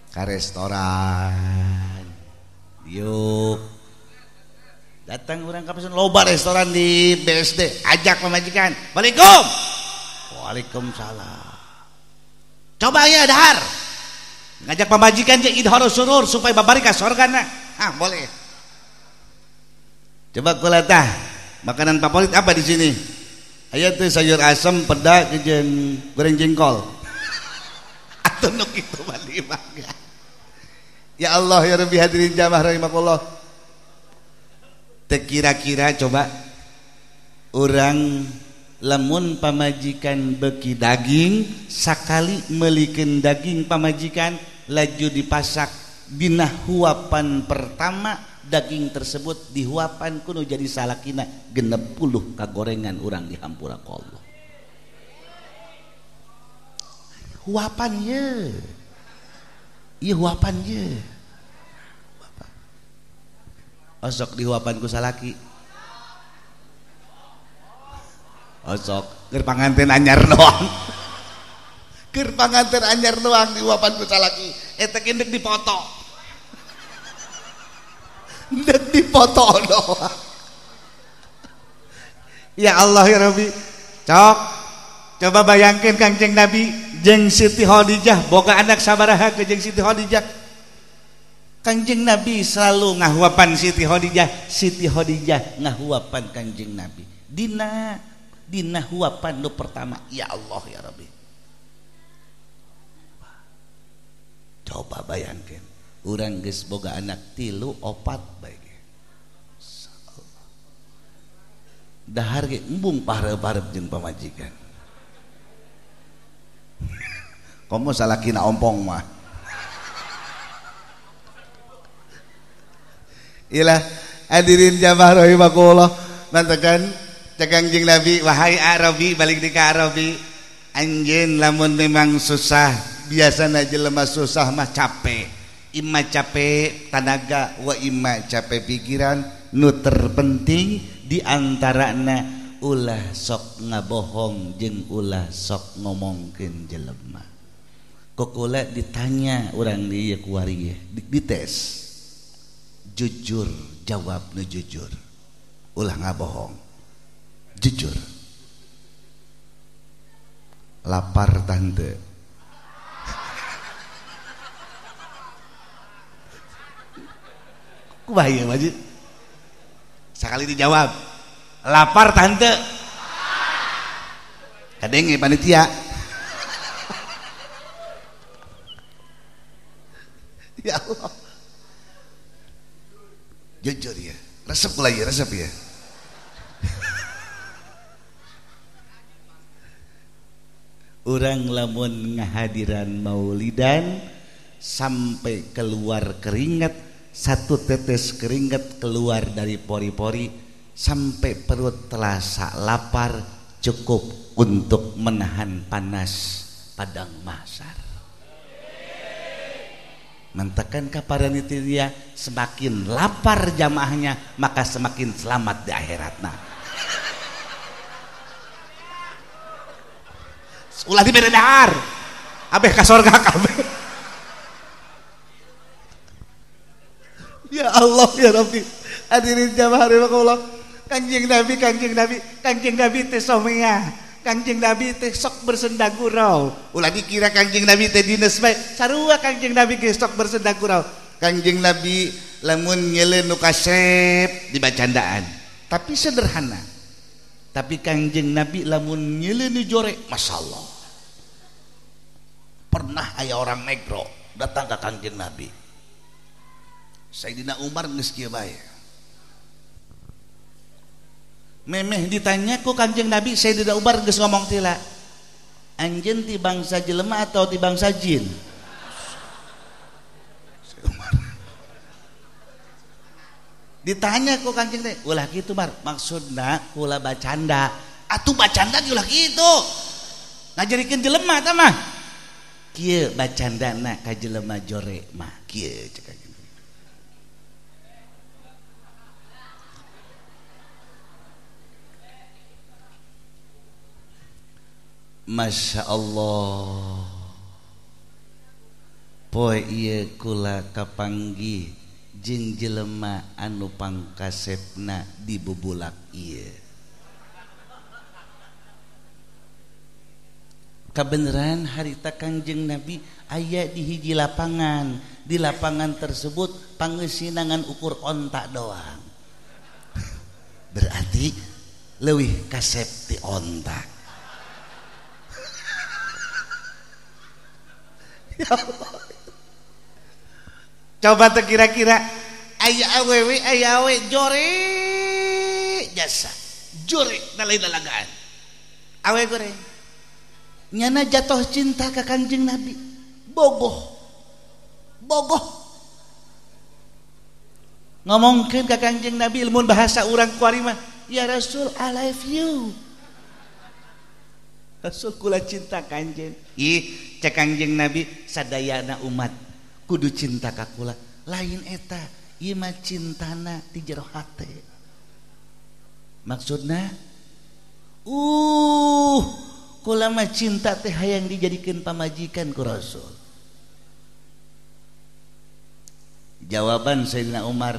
Ke restoran. Yuk. Datang orang ke pesan loba restoran di BSD, ajak pamajikan. Waalaikum. Waalaikumsalam. Coba ya dahar. Ngajak pamajikan je idhar surur supaya babari ka sorgana. Ah, boleh. Coba kula tah, makanan favorit apa di sini? Aya teh sayur asam, peda, jeung goreng jengkol. Atuh nu kitu bali mangga. Ya Allah ya Rabbi, hadirin jamaah rahimakumullah. Teu kira-kira coba orang lamun pamajikan beki daging, sakali meulikeun daging pamajikan laju dipasak dina huapan pertama, daging tersebut dihuapan kudu jadi salakina 60 kagorengan urang dihampura ka Allah. Huapan ye. Ieu huapan ye. Osok dihuapan ku salaki. Osok keur panganten anyar doang. Keur panganten anyar doang dihuapan ku salaki. Eta ge deuk dipoto. Deuk dipoto doang. Ya Allah ya Rabbi. Cok. Coba bayangkeun Kangjeng Nabi jeung Siti Khadijah boga anak sabaraha ke jeung Siti Khadijah. Kanjeng Nabi selalu ngahuapan Siti Khadijah, Siti Khadijah ngahuapan Kanjeng Nabi. Dina huapan nu pertama, ya Allah ya Rabbi. Coba bayangkan, urang geus boga anak 3 4 bae ge. Dahar ge embung pahareup-hareup jeung pamajikan. Komo salakina ompong mah. Iyalah hadirin jamaah rahimakumullah, mantakan Kangjeng Nabi, wahai Arabi, balik di ka Arabi, anjeun lamun memang susah, biasana jelema susah mah capek, imma capek tenaga wa imma capek pikiran, nu terpenting diantarana ulah sok ngabohong jeung ulah sok ngomongkeun jelema. Kokula ditanya urang di ieu ku wari dites. Jujur, jawab nu jujur, ulah ngabohong, jujur. Lapar tante. Kubahaya maju. Sekali dijawab, lapar tante. Kadenge panitia. Ya Allah. Jujur ya, resep lagi, resep ya. Urang lamun ngahadiran maulidan sampai keluar keringat, 1 tetes keringat keluar dari pori-pori sampai perut terasa lapar, cukup untuk menahan panas padang mahsyar. Mantakan kaparanitia semakin lapar jamaahnya, maka semakin selamat di akhiratna. Ulah dibere dahar, abeh ka sorga kabeh. Ya Allah ya Rabbi, hadirin jamaah rahimakumullah. Kanjeng Nabi teh somea. Kanjeng Nabi teh sok bersenda gurau. Ulah dikira Kanjeng Nabi teh dinas bae. Sarua Kanjeng Nabi ge sok bersenda gurau. Kanjeng Nabi lamun nyeleun nu kasep dibacandaan, tapi sederhana. Tapi Kanjeng Nabi lamun nyeleun nu jorek, masyaallah. Pernah aya orang negro datang ke Kanjeng Nabi. Sayyidina Umar geus kieu bae. Memeh ditanya ku Kanjeng Nabi, Sayyidina Umar geus ngomong tila, anjeun ti bangsa jelema atau ti bangsa jin? Ditanya ku Kangjeng teh, ulah kitu Mar, maksudna kula bacanda. Atuh bacanda ulah kitu. Ngajarikeun jelema tah mah. Kieu bacandana ka jelema jore mah kieu cek Kangjeng. Masya Allah. Poe ieu kula kapanggih jeung jelema anu pangkasepna di bubulak ieu. Kabeneran harita Kangjeng Nabi aya di hiji lapangan. Di lapangan tersebut pangesinangan ukur onta doang. Berarti leuwih kasep ti onta. Ya Allah. Coba teh kira-kira aya awewe aya awe jore jasa jore nalai lalagaan awe goreng nyana jatuh cinta ka Kangjeng Nabi bogoh ngomongkeun ka Kangjeng Nabi ilmun bahasa urang kuari mah ya Rasul I love you Rasul kula cinta Kangjeng ih cek Kangjeng Nabi sadayana umat kudu cinta ka kula lain eta ieu mah cintana ti jero hate maksudna kula mah cinta teh hayang dijadikeun pamajikan ku Rasul. Jawaban Sayyidina Umar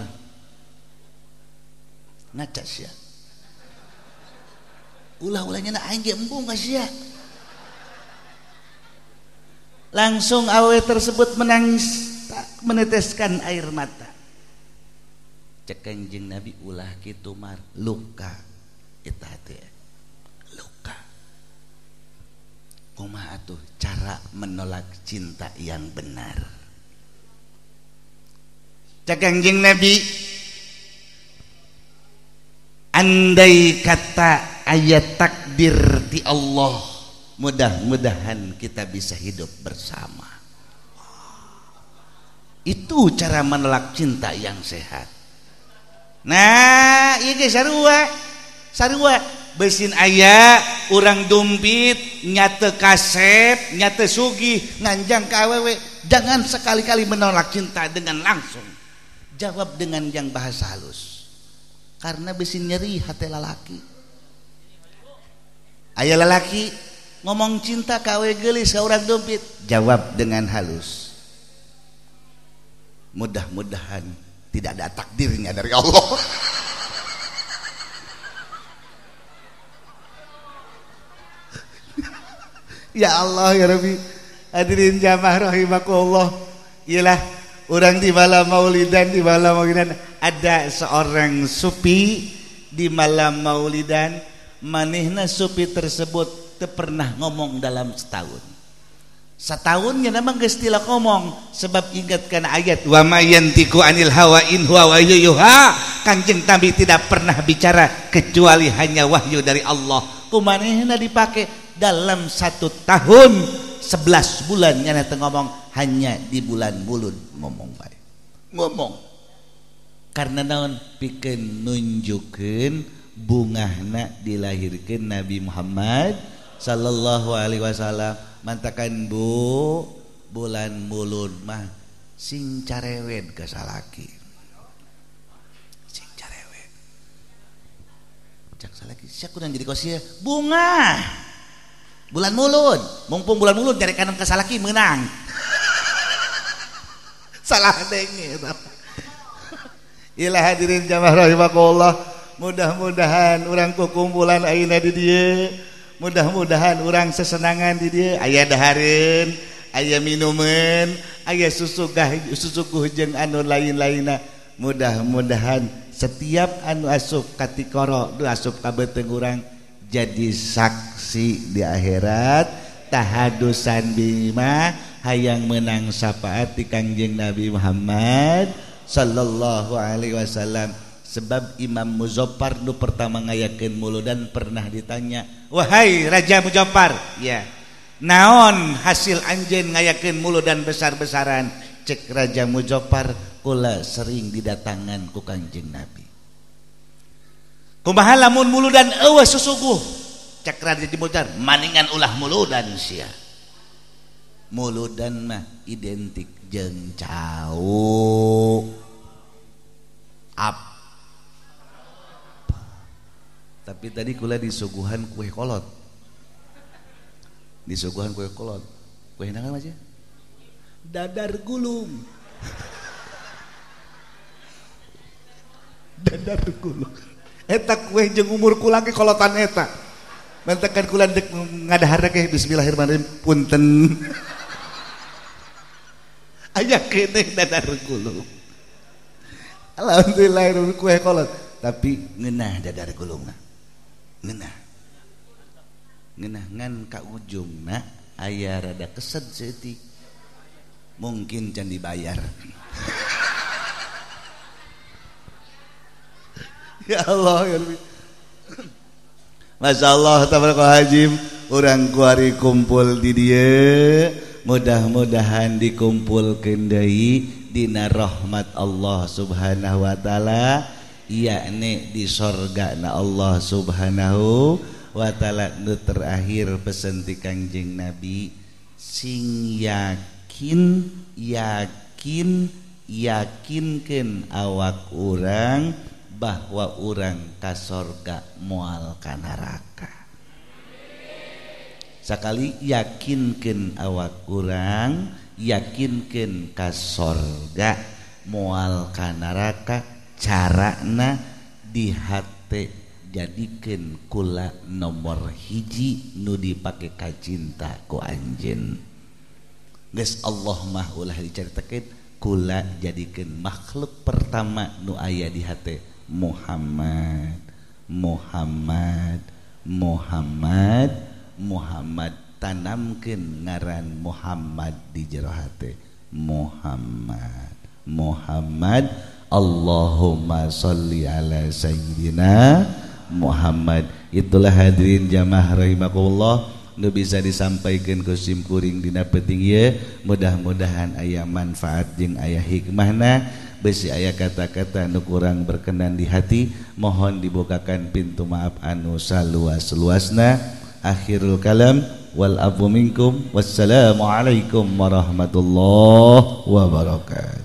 ngaca sia ulah-ulahnya aing ge embung ka sia. Langsung awe tersebut menangis meneteskan air mata. Cek Kangjeng Nabi ulah kitu Mar luka eta teh luka. Kumaha atuh cara menolak cinta yang benar? Cek Kangjeng Nabi andai kata ayat takdir di Allah mudah-mudahan kita bisa hidup bersama. Itu cara menolak cinta yang sehat. Nah, ieu ge sarua beusin aya urang dumpit nya teu kasep nya teu sugih nganjang ka awewe, jangan sekali-kali menolak cinta dengan langsung. Jawab dengan yang bahasa halus. Karena beusin nyeri hati lalaki. Aya lalaki ngomong cinta ka awewe geulis ka urang dumpit, jawab dengan halus. Mudah-mudahan tidak ada takdirnya dari Allah. Ya Allah ya Rabbi. Hadirin jamaah rahimakumullah. Ialah orang di malam maulidan ada seorang sufi di malam maulidan, manehna sufi tersebut teu pernah ngomong dalam setahun. Setahunnya memang geus tila ngomong sebab ingatkan ayat wa may yantiqu anil hawa in huwa wahyuha. Kanjeng Nabi tidak pernah bicara kecuali hanya wahyu dari Allah. Kumanehna dipake dalam 1 tahun 11 bulan nyana teu ngomong, hanya di bulan Mulud ngomong bae. Ngomong. Karena naon pikeun nunjukeun bungahna dilahirkeun Nabi Muhammad sallallahu alaihi wasallam. Mantakan bu bulan Mulud mah sing carewed ka salaki. Sing carewed. Cak salaki sia kudu jadi kosia bunga. Bulan Mulud, mumpung bulan Mulud jare kanan ka salaki meunang. Salah denge. Ilah hadirin jamaah rahimakumullah, mudah-mudahan urang kukumpulan ayeuna di dieu. Mudah-mudahan orang sesenangan di dia, aya dahareun, aya minuman, aya susu jeung anu lain-lainna. Mudah-mudahan setiap anu asup ka tikoro, asup ka beuteung urang jadi saksi di akhirat, tahadusan bima hayang menang syafaat di Kangjeng Nabi Muhammad sallallahu alaihi wasallam. Sebab Imam Muzaffar nu pertama ngayakeun muludan pernah ditanya, wahai Raja Muzaffar, ya, naon hasil anjeun ngayakeun muludan besar-besaran? cek Raja Mujopar kula sering didatangan ku Kangjeng Nabi. Kumaha lamun muludan eueuh susuguh cek Raja Mujopar maningan ulah muludan sia. Muludan mah identik jeung cau apa. Tapi tadi kula disuguhan kue kolot. Disuguhan kue kolot. Kue naon aja? Dadar gulung. Dadar gulung. Eta kue jeung umur kula ge kolotan eta. Mentekan kula dek ngadahar ge bismillahirrahmanirrahim punten. Aya keneh dadar gulung. Alhamdulillah kue kolot, tapi ngeunah dadar gulungna. Ngeunah ngan ka ujungna aya rada kesed seutik. Mungkin can dibayar. Ya Allah ya Rabbi. Masyaallah tabarakallah hajim, urang kuari kumpul di dieu, mudah-mudahan dikumpulkeun deui dina rahmat Allah Subhanahu wa taala, yakni di sorgana Allah Subhanahu wa taala. Nu terakhir pesen ti Kangjeng Nabi, sing yakinkeun awak urang bahwa urang ka sorga moal ka neraka. Sakali yakinkeun awak urang, yakinkeun ka sorga moal ka neraka, carana di hate jadikeun kula nomor hiji nu dipake ka cinta ku anjeun. Geus Allah mah ulah dicaritakeun kula jadikeun makhluk pertama nu aya di hate Muhammad. Tanamkeun ngaran Muhammad di jero hate Muhammad. Allahumma sholli ala sayyidina Muhammad. Itulah hadirin jamaah rahimakumullah nu bisa disampaikan ku simkuring dina penting ieu. Mudah-mudahan aya manfaat jeung aya hikmahna, besi aya kata-kata nu kurang berkenan di hati, mohon dibukakan pintu maaf anu saluas-luasna. Akhirul kalam wal afu minkum, wassalamu alaikum warahmatullahi wabarakatuh.